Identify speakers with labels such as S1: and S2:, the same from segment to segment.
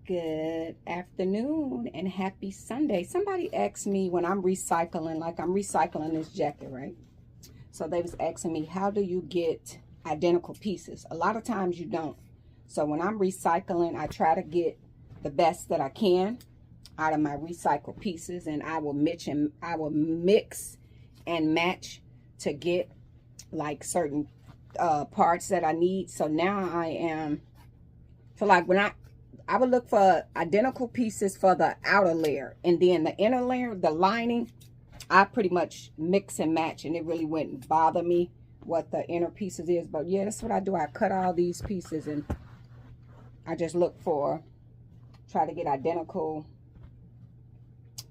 S1: Good afternoon and happy Sunday. Somebody asked me when I'm recycling, like I'm recycling this jacket, right? So they was asking me, how do you get identical pieces? A lot of times you don't. So when I'm recycling, I try to get the best that I can out of my recycled pieces, and I will mix and match to get like certain parts that I need. So now I am, so like when I would look for identical pieces for the outer layer, and then the inner layer, the lining, I pretty much mix and match, and it really wouldn't bother me what the inner pieces is. But yeah, that's what I do. I cut all these pieces and I just look for, try to get identical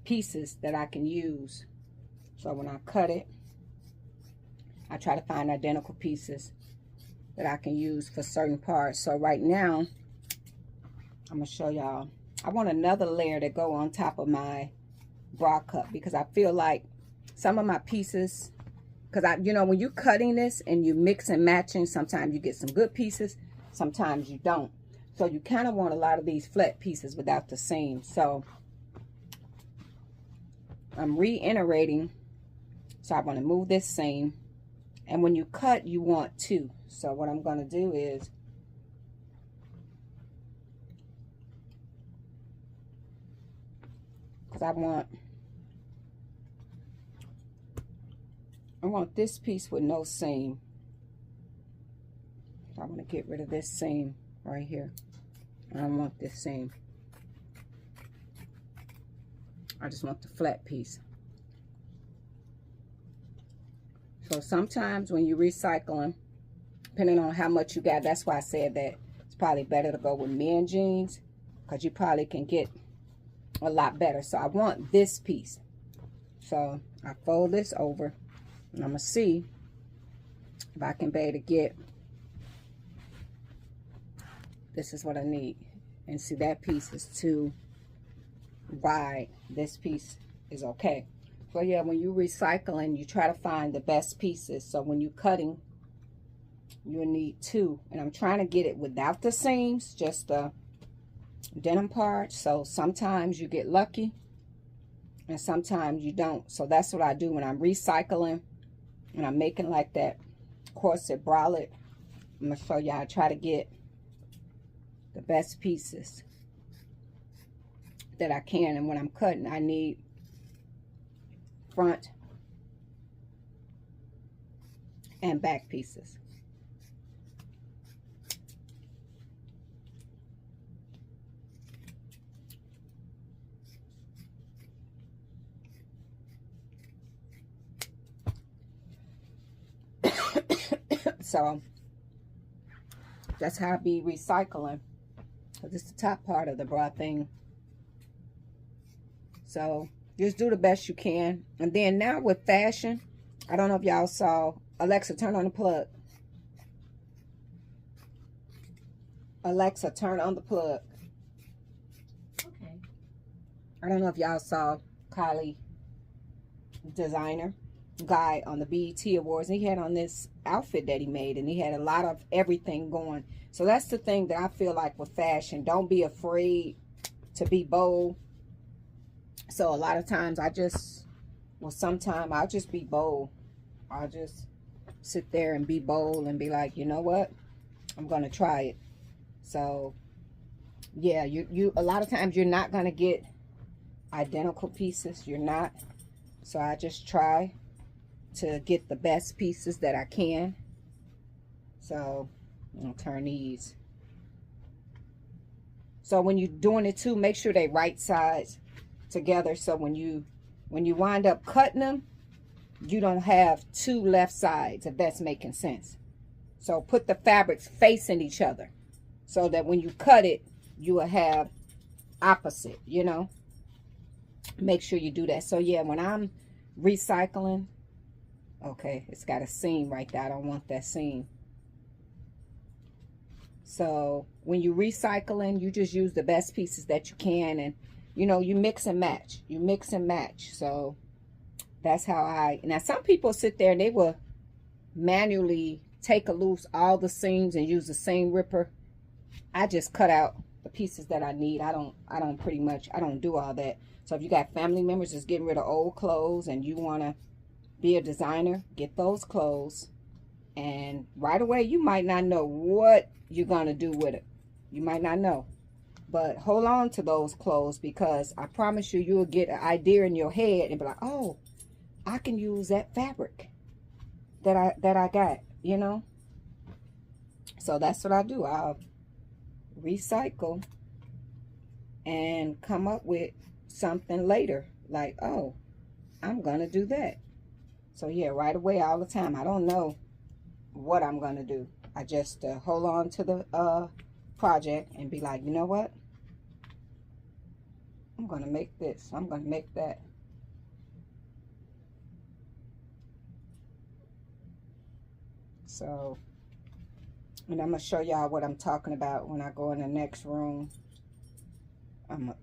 S1: pieces that I can use. So when I cut it, I try to find identical pieces that I can use for certain parts. So right now, I'm gonna show y'all. I want another layer to go on top of my bra cup, because I feel like some of my pieces, because you know, when you're cutting this and you mix and matching, sometimes you get some good pieces, sometimes you don't. So you kind of want a lot of these flat pieces without the seam. So I'm reiterating. So I want to move this seam, and when you cut, you want two. So what I'm going to do is, because I want this piece with no seam. So I want to get rid of this seam right here. I don't want this seam. I just want the flat piece. So sometimes when you're recycling, depending on how much you got, that's why I said that it's probably better to go with men's jeans, because you probably can get a lot better. So I want this piece. So I fold this over, and I'm going to see if I can be able to get, this is what I need. And see, that piece is too wide. This piece is okay. So yeah, when you're recycling, you try to find the best pieces. So when you're cutting, you'll need two. And I'm trying to get it without the seams, just the denim part. So sometimes you get lucky and sometimes you don't. So that's what I do when I'm recycling and I'm making like that corset bralette. I'm going to show y'all. I try to get the best pieces that I can. And when I'm cutting, I need front and back pieces. So that's how I be recycling. This is the top part of the bra thing. So just do the best you can. And then now with fashion, I don't know if y'all saw, Alexa, turn on the plug. Alexa, turn on the plug.
S2: Okay.
S1: I don't know if y'all saw Kylie designer guy on the BET Awards. He had on this outfit that he made, and he had a lot of everything going. So that's the thing that I feel like with fashion. Don't be afraid to be bold. So a lot of times sometimes I'll just be bold. I'll just sit there and be bold and be like, you know what? I'm going to try it. So yeah, you a lot of times you're not going to get identical pieces. You're not. So I just try to get the best pieces that I can. So I'm going to turn these. So when you're doing it too, make sure they right sides together. So when you wind up cutting them, you don't have two left sides, if that's making sense. So put the fabrics facing each other so that when you cut it, you will have opposite, you know. Make sure you do that. So yeah, when I'm recycling, okay, it's got a seam right there. I don't want that seam. So when you're recycling, you just use the best pieces that you can, and you know, you mix and match. You mix and match. So that's how now some people sit there and they will manually take loose all the seams and use the seam ripper. I just cut out the pieces that I need. I don't do all that. So if you got family members that's getting rid of old clothes and you want to be a designer, get those clothes. And right away, you might not know what you're going to do with it. You might not know. But hold on to those clothes, because I promise you, you'll get an idea in your head and be like, oh, I can use that fabric that I got, you know. So that's what I do. I'll recycle and come up with something later. Like, oh, I'm going to do that. So yeah, right away, all the time. I don't know what I'm going to do. I just hold on to the project and be like, you know what? I'm going to make this. I'm going to make that. So, and I'm going to show y'all what I'm talking about when I go in the next room. I'm going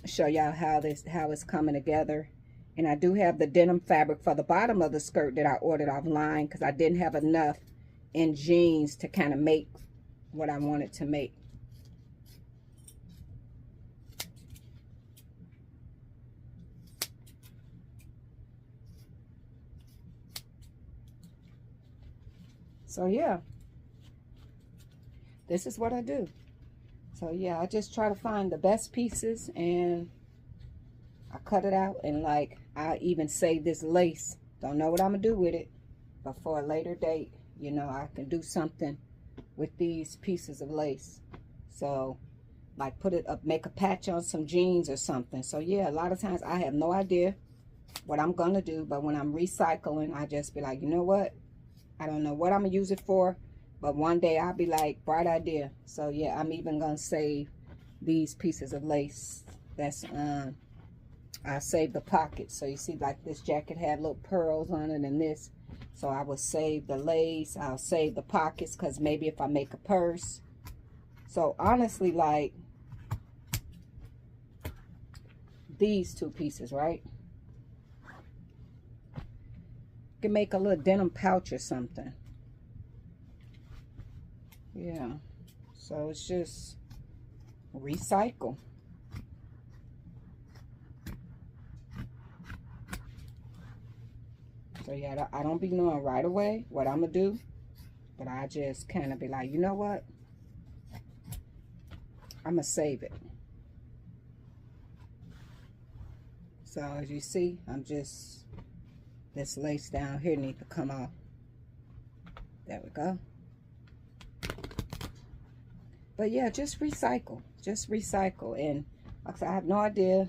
S1: to show y'all how it's coming together. And I do have the denim fabric for the bottom of the skirt that I ordered offline, because I didn't have enough in jeans to kind of make what I wanted to make. So yeah, this is what I do. So yeah, I just try to find the best pieces and I cut it out, and like I even save this lace. Don't know what I'm gonna do with it, but for a later date, you know, I can do something with these pieces of lace. So like put it up, make a patch on some jeans or something. So yeah, a lot of times I have no idea what I'm gonna do, but when I'm recycling, I just be like, you know what? I don't know what I'm gonna use it for, but one day I'll be like, bright idea. So yeah, I'm even gonna save these pieces of lace. That's I save the pockets. So you see, like this jacket had little pearls on it and this. So I will save the lace. I'll save the pockets, because maybe if I make a purse. So honestly, like these two pieces, right? Can make a little denim pouch or something. Yeah. So it's just recycle. So yeah, I don't be knowing right away what I'm gonna do, but I just kind of be like, you know what? I'm gonna save it. So as you see, I'm just, this lace down here needs to come off. There we go. But yeah, just recycle. Just recycle. And like I said, I have no idea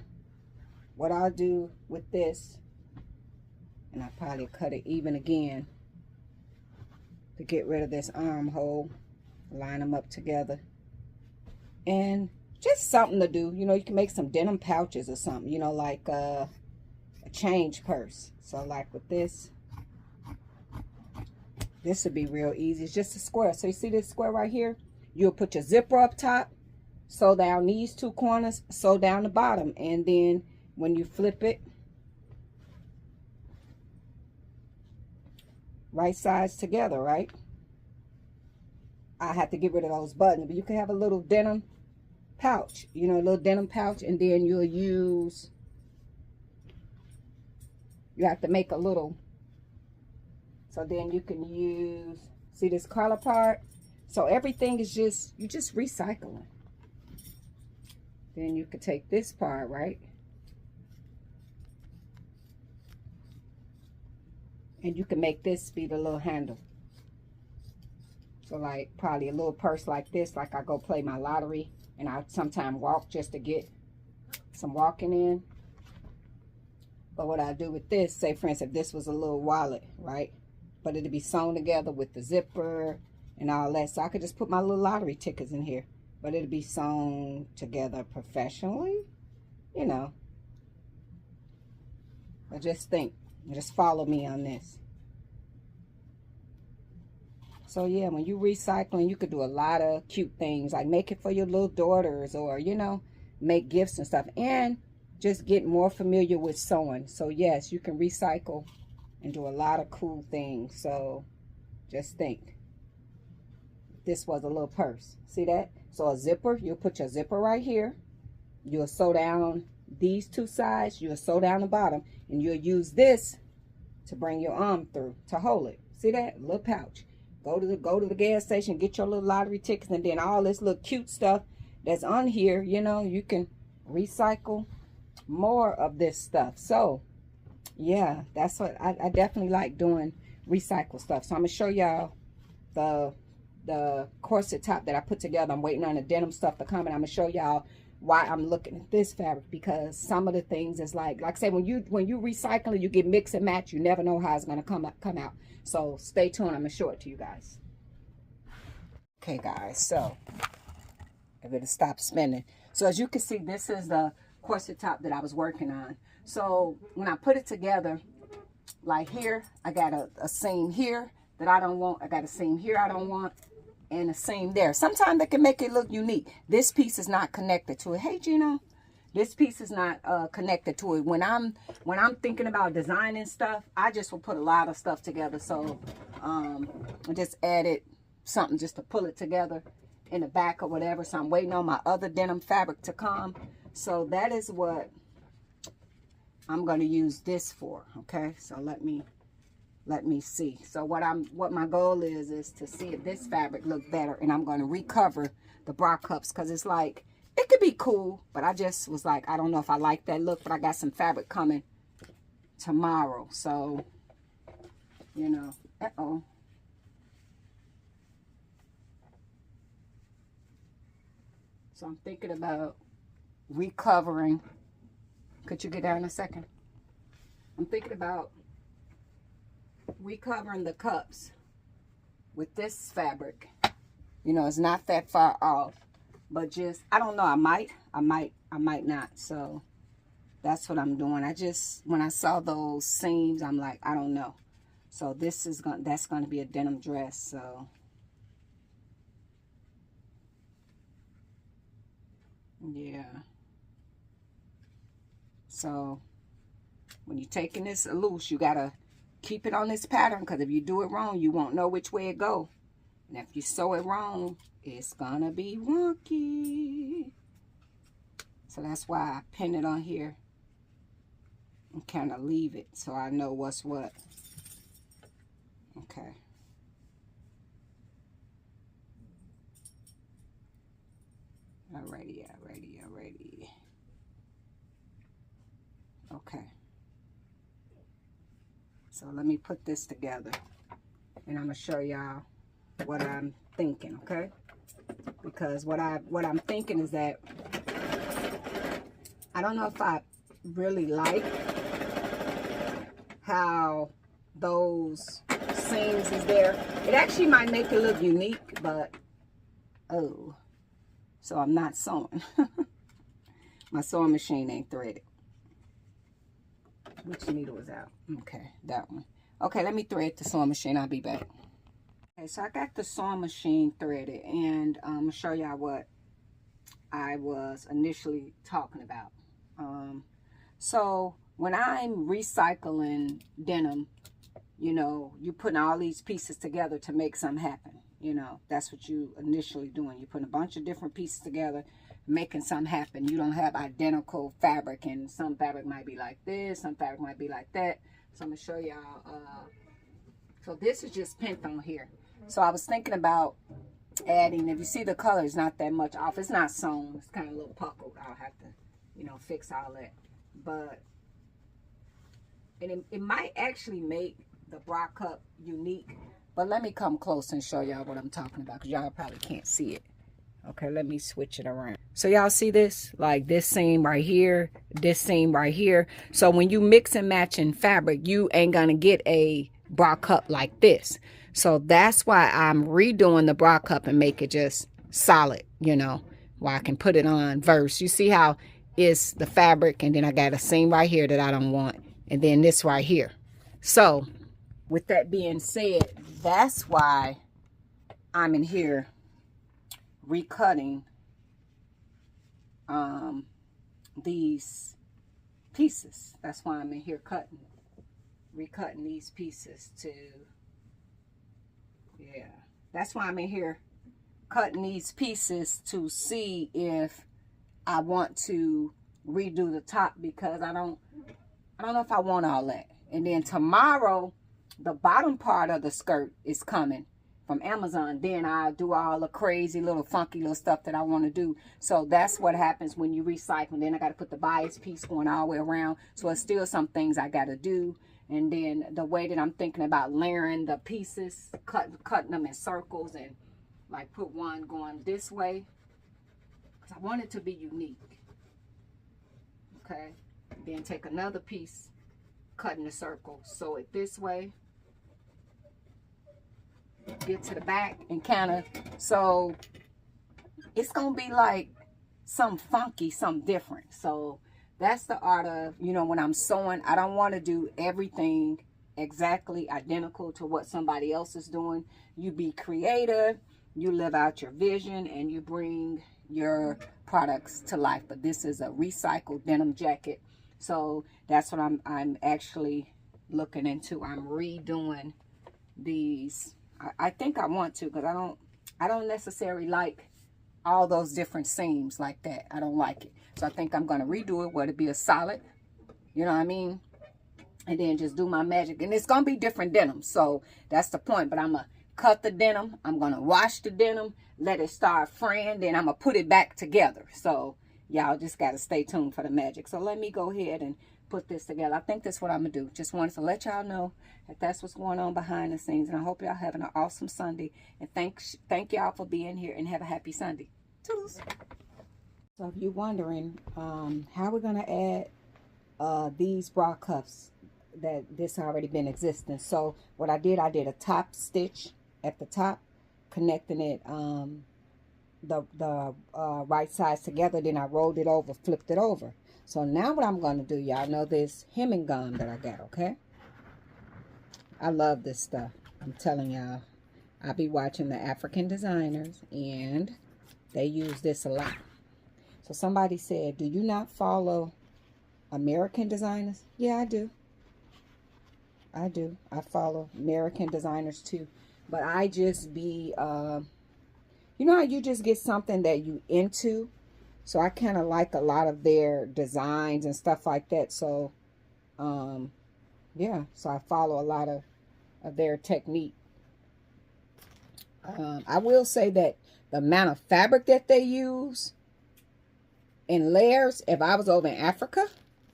S1: what I'll do with this. And I'll probably cut it even again to get rid of this armhole. Line them up together. And just something to do. You know, you can make some denim pouches or something. You know, like a change purse. So like with this would be real easy. It's just a square. So you see this square right here? You'll put your zipper up top, sew down these two corners, sew down the bottom, and then when you flip it, right sides together, right? I have to get rid of those buttons, but you can have a little denim pouch, you know, a little denim pouch, and then you'll use, you have to make a little, so then you can use, see this collar part? So everything is just, you just recycling. Then you could take this part, right? And you can make this be the little handle. So like probably a little purse like this, like I go play my lottery and I sometimes walk just to get some walking in. But what I do with this, say for instance, if this was a little wallet, right? But it'd be sewn together with the zipper and all that. So I could just put my little lottery tickets in here, but it'd be sewn together professionally, you know. But just think, just follow me on this. So yeah, when you recycling, you could do a lot of cute things, like make it for your little daughters, or, you know, make gifts and stuff, and just get more familiar with sewing. So yes, you can recycle and do a lot of cool things. So just think. this was a little purse. See that? So a zipper, you'll put your zipper right here. You'll sew down these two sides. You'll sew down the bottom. And you'll use this to bring your arm through to hold it. See that? Little pouch. Go to the gas station, get your little lottery tickets, and then all this little cute stuff that's on here, you know, you can recycle more of this stuff. So yeah, that's what I definitely like doing, recycle stuff. So I'm gonna show y'all the corset top that I put together. I'm waiting on the denim stuff to come, and I'm gonna show y'all why I'm looking at this fabric, because some of the things is like I say, when you recycle it, you get mix and match. You never know how it's gonna come out. So stay tuned. I'm gonna show it to you guys. Okay, guys. So if it'll stop spinning. So as you can see, this is the corset top that I was working on. So when I put it together, like here, I got a seam here that I don't want. I got a seam here I don't want, and a seam there. Sometimes they can make it look unique. This piece is not connected to it. Hey, Gino, this piece is not connected to it. When I'm thinking about designing stuff, I just will put a lot of stuff together. So I just added something just to pull it together in the back or whatever. So I'm waiting on my other denim fabric to come. So that is what I'm going to use this for. Okay, so let me see. So what my goal is to see if this fabric look better, and I'm going to recover the bra cups, because it's like, it could be cool, but I just was like, I don't know if I like that look. But I got some fabric coming tomorrow, so you know. So I'm thinking about recovering. Could you get down a second? I'm thinking about recovering the cups with this fabric. You know, it's not that far off, but just, I don't know, I might not. So that's what I'm doing. When I saw those seams, I'm like, I don't know. So that's going to be a denim dress. So yeah. So when you're taking this loose, you gotta keep it on this pattern, because if you do it wrong, you won't know which way it go. And if you sew it wrong, it's gonna be wonky. So that's why I pin it on here and kind of leave it so I know what's what. Okay. Alrighty. Okay. So let me put this together, and I'm gonna show y'all what I'm thinking, okay? Because what I'm thinking is that I don't know if I really like how those seams is there. It actually might make it look unique, but so I'm not sewing. My sewing machine ain't threaded. Which needle is out? Okay, that one. Okay, let me thread the sewing machine. I'll be back. Okay, so I got the sewing machine threaded, and I'm gonna show y'all what I was initially talking about. So when I'm recycling denim, you know, you're putting all these pieces together to make something happen. You know, that's what you initially doing. You're putting a bunch of different pieces together, making something happen. You don't have identical fabric, and some fabric might be like this, some fabric might be like that. So I'm gonna show y'all. So this is just pinned on here. So I was thinking about adding, if you see the color is not that much off, it's not sewn, it's kind of a little puckled. I'll have to, you know, fix all that. But and it might actually make the bra cup unique. But let me come close and show y'all what I'm talking about, because y'all probably can't see it. Okay, let me switch it around. So y'all see this? Like this seam right here, this seam right here. So when you mix and match in fabric, you ain't gonna get a bra cup like this. So that's why I'm redoing the bra cup and make it just solid, you know, where I can put it on verse. You see how it's the fabric, and then I got a seam right here that I don't want, and then this right here. So with that being said, that's why I'm in here recutting these pieces. That's why I'm in here recutting these pieces to, yeah, that's why I'm in here cutting these pieces to see if I want to redo the top, because I don't know if I want all that. And then tomorrow, the bottom part of the skirt is coming from Amazon. Then I'll do all the crazy little funky little stuff that I want to do. So that's what happens when you recycle. Then I got to put the bias piece going all the way around. So it's still some things I got to do. And then the way that I'm thinking about layering the pieces, cutting them in circles, and like put one going this way, because I want it to be unique. Okay. Then take another piece, cut in a circle, sew it this way, get to the back, and kind of, so it's gonna be like some funky, some different. So that's the art of, you know, when I'm sewing, I don't want to do everything exactly identical to what somebody else is doing. You be creative, you live out your vision, and you bring your products to life. But this is a recycled denim jacket, so that's what I'm actually looking into. I'm redoing these. I think I want to, because I don't necessarily like all those different seams like that. I don't like it. So I think I'm going to redo it where it be a solid, you know what I mean? And then just do my magic. And it's going to be different denim. So that's the point. But I'm going to cut the denim. I'm going to wash the denim, let it start fraying. Then I'm going to put it back together. So y'all just got to stay tuned for the magic. So let me go ahead and put this together. I think that's what I'm going to do. Just wanted to let y'all know that that's what's going on behind the scenes. And I hope y'all having an awesome Sunday. And thank y'all for being here, and have a happy Sunday. Toodles. So if you're wondering how we're going to add these bra cuffs, that this already been existing. So what I did a top stitch at the top, connecting it the right sides together. Then I rolled it over, flipped it over. So now what I'm going to do, y'all know this hemming gum that I got, okay? I love this stuff. I'm telling y'all, I be watching the African designers, and they use this a lot. So somebody said, do you not follow American designers? Yeah, I do. I do. I follow American designers too. But I just be, you know how you just get something that you into? So I kind of like a lot of their designs and stuff like that. So, yeah. So I follow a lot of their technique. I will say that the amount of fabric that they use in layers, if I was over in Africa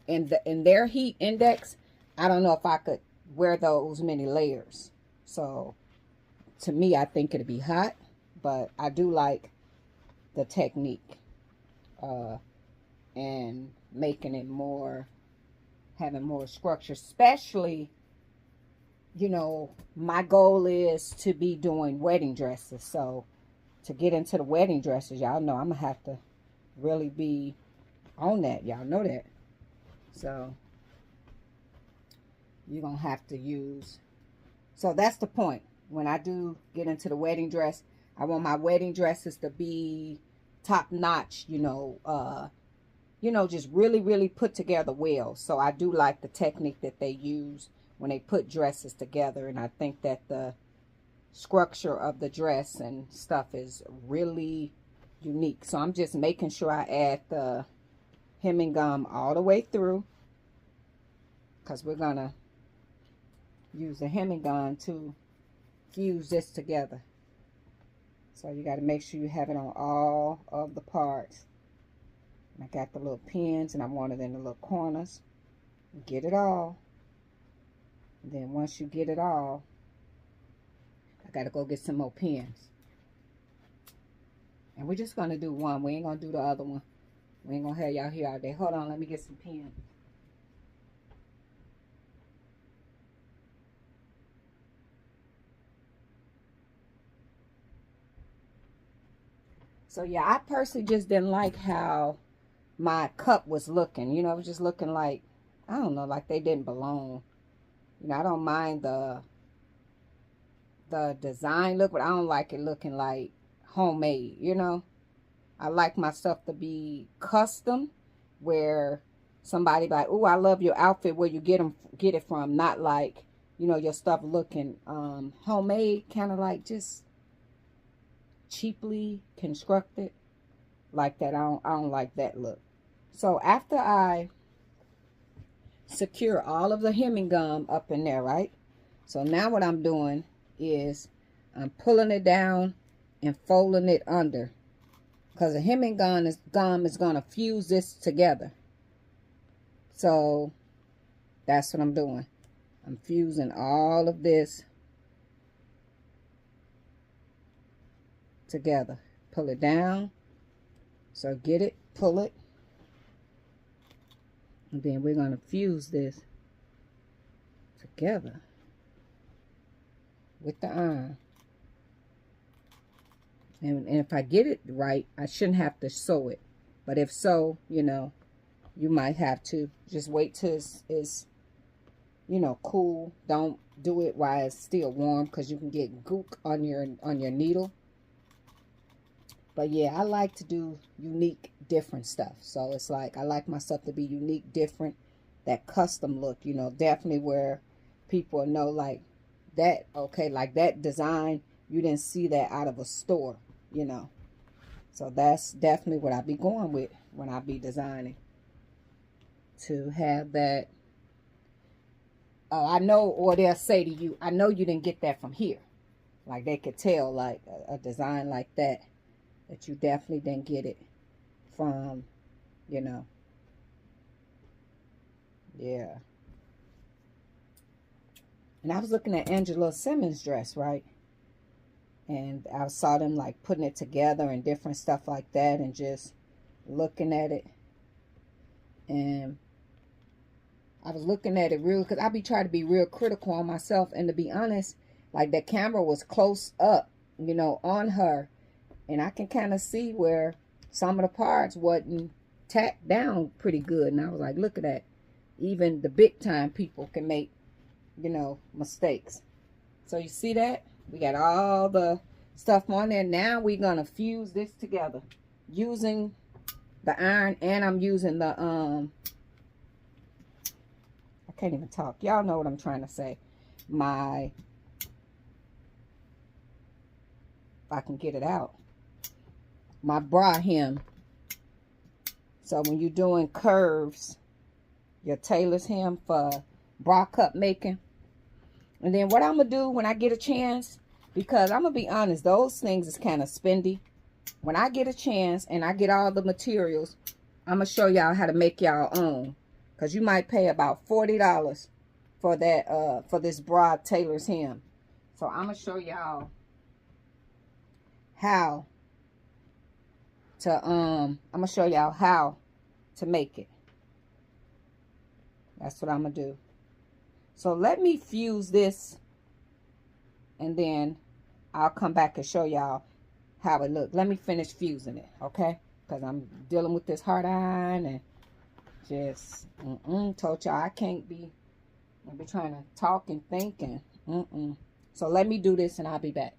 S1: and in their heat index, I don't know if I could wear those many layers. So to me, I think it'd be hot, but I do like the technique and making it more, having more structure. Especially, you know, my goal is to be doing wedding dresses. So to get into the wedding dresses, y'all know I'm gonna have to really be on that. Y'all know that. So you're gonna have to use, so that's the point. When I do get into the wedding dress, I want my wedding dresses to be top notch, you know, just really put together well. So I do like the technique that they use when they put dresses together, and I think that the structure of the dress and stuff is really unique. So I'm just making sure I add the hemming gum all the way through, because we're gonna use the hemming gum to fuse this together. So you got to make sure you have it on all of the parts. And I got the little pins, and I want it in the little corners. Get it all. And then once you get it all, I got to go get some more pins. And we're just going to do one. We ain't going to do the other one. We ain't going to have y'all here all day. Hold on, let me get some pins. So yeah, I personally just didn't like how my cup was looking. You know, it was just looking like, I don't know, like they didn't belong. You know, I don't mind the design look, but I don't like it looking like homemade, you know. I like my stuff to be custom, where somebody like, oh, I love your outfit, where you get it from, not like, you know, your stuff looking homemade, kind of like just cheaply constructed like that. I don't like that look. So after I secure all of the hemming gum up in there, right? So now what I'm doing is I'm pulling it down and folding it under, because the hemming gum is going to fuse this together. So that's what I'm doing. I'm fusing all of this together. Pull it down. So get it, pull it. And then we're going to fuse this together with the iron. And if I get it right, I shouldn't have to sew it. But if so, you know, you might have to just wait till it's you know, cool. Don't do it while it's still warm, because you can get gook on your needle. But yeah, I like to do unique, different stuff. So it's like, I like my stuff to be unique, different, that custom look, you know, definitely where people know like that, okay, like that design, you didn't see that out of a store, you know. So that's definitely what I be going with when I be designing. To have that, I know, or they'll say to you, I know you didn't get that from here. Like they could tell, like a design like that you definitely didn't get it from, you know. Yeah. And I was looking at Angela Simmons' dress, right? And I saw them like putting it together and different stuff like that, and just looking at it. And I was looking at it real, because I be trying to be real critical on myself. And to be honest, like that camera was close up, you know, on her. And I can kind of see where some of the parts wasn't tacked down pretty good. And I was like, look at that. Even the big time people can make, you know, mistakes. So you see that? We got all the stuff on there. Now we're going to fuse this together using the iron, and I'm using the, I can't even talk. Y'all know what I'm trying to say. If I can get it out. My bra hem. So when you're doing curves, your tailor's hem for bra cup making. And then what I'm going to do when I get a chance, because I'm going to be honest, those things is kind of spendy. When I get a chance and I get all the materials, I'm going to show y'all how to make y'all own. Because you might pay about $40 for that, for this bra tailor's hem. So I'm going to show y'all how to, I'm going to show y'all how to make it. That's what I'm going to do. So let me fuse this, and then I'll come back and show y'all how it looks. Let me finish fusing it, okay? Because I'm dealing with this hard iron and just, told y'all I can't be, I'll be trying to talk and think and, So let me do this and I'll be back.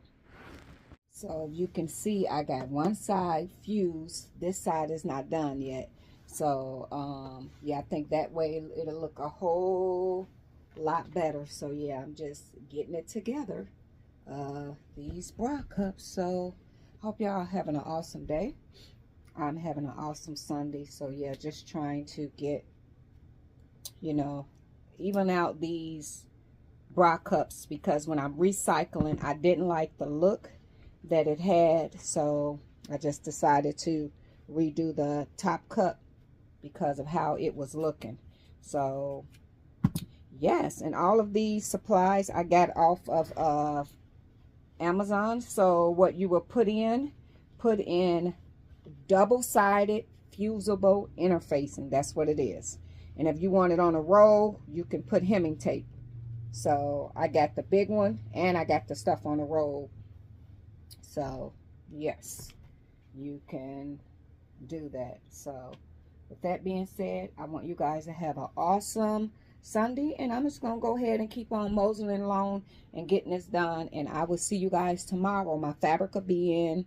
S1: So you can see I got one side fused. This side is not done yet. So, yeah, I think that way it'll look a whole lot better. So, yeah, I'm just getting it together. These bra cups. So, hope y'all having an awesome day. I'm having an awesome Sunday. So, yeah, just trying to get, you know, even out these bra cups, because when I'm recycling, I didn't like the look that it had. So, I just decided to redo the top cup because of how it was looking. So, yes, and all of these supplies I got off of Amazon. So what you will put in double-sided fusible interfacing. That's what it is. And if you want it on a roll, you can put hemming tape. So I got the big one and I got the stuff on a roll. So yes, you can do that. So with that being said, I want you guys to have an awesome Sunday, and I'm just going to go ahead and keep on moseling along and getting this done, and I will see you guys tomorrow. My fabric will be in,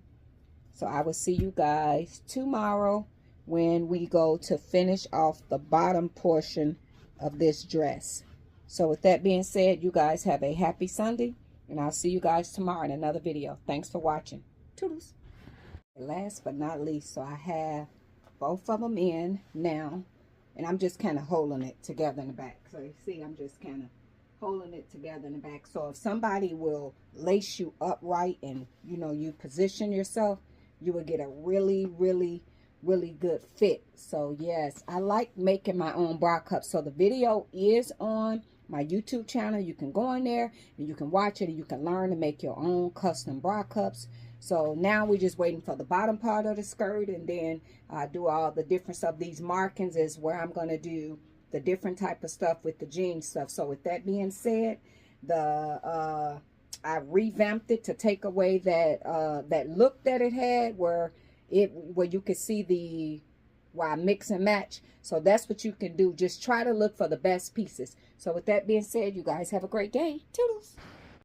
S1: so I will see you guys tomorrow when we go to finish off the bottom portion of this dress. So with that being said, you guys have a happy Sunday, and I'll see you guys tomorrow in another video. Thanks for watching. Toodles. Last but not least, so I have both of them in now, and I'm just kind of holding it together in the back. So you see, I'm just kind of holding it together in the back. So if somebody will lace you upright and, you know, you position yourself, you will get a really, really, really good fit. So yes, I like making my own bra cups. So the video is on my YouTube channel. You can go in there and you can watch it, and you can learn to make your own custom bra cups. So now we're just waiting for the bottom part of the skirt, and then do all the difference of these markings is where I'm going to do the different type of stuff with the jean stuff. So with that being said, I revamped it to take away that that look that it had where you could see where I mix and match. So that's what you can do. Just try to look for the best pieces. So with that being said, you guys have a great day. Toodles.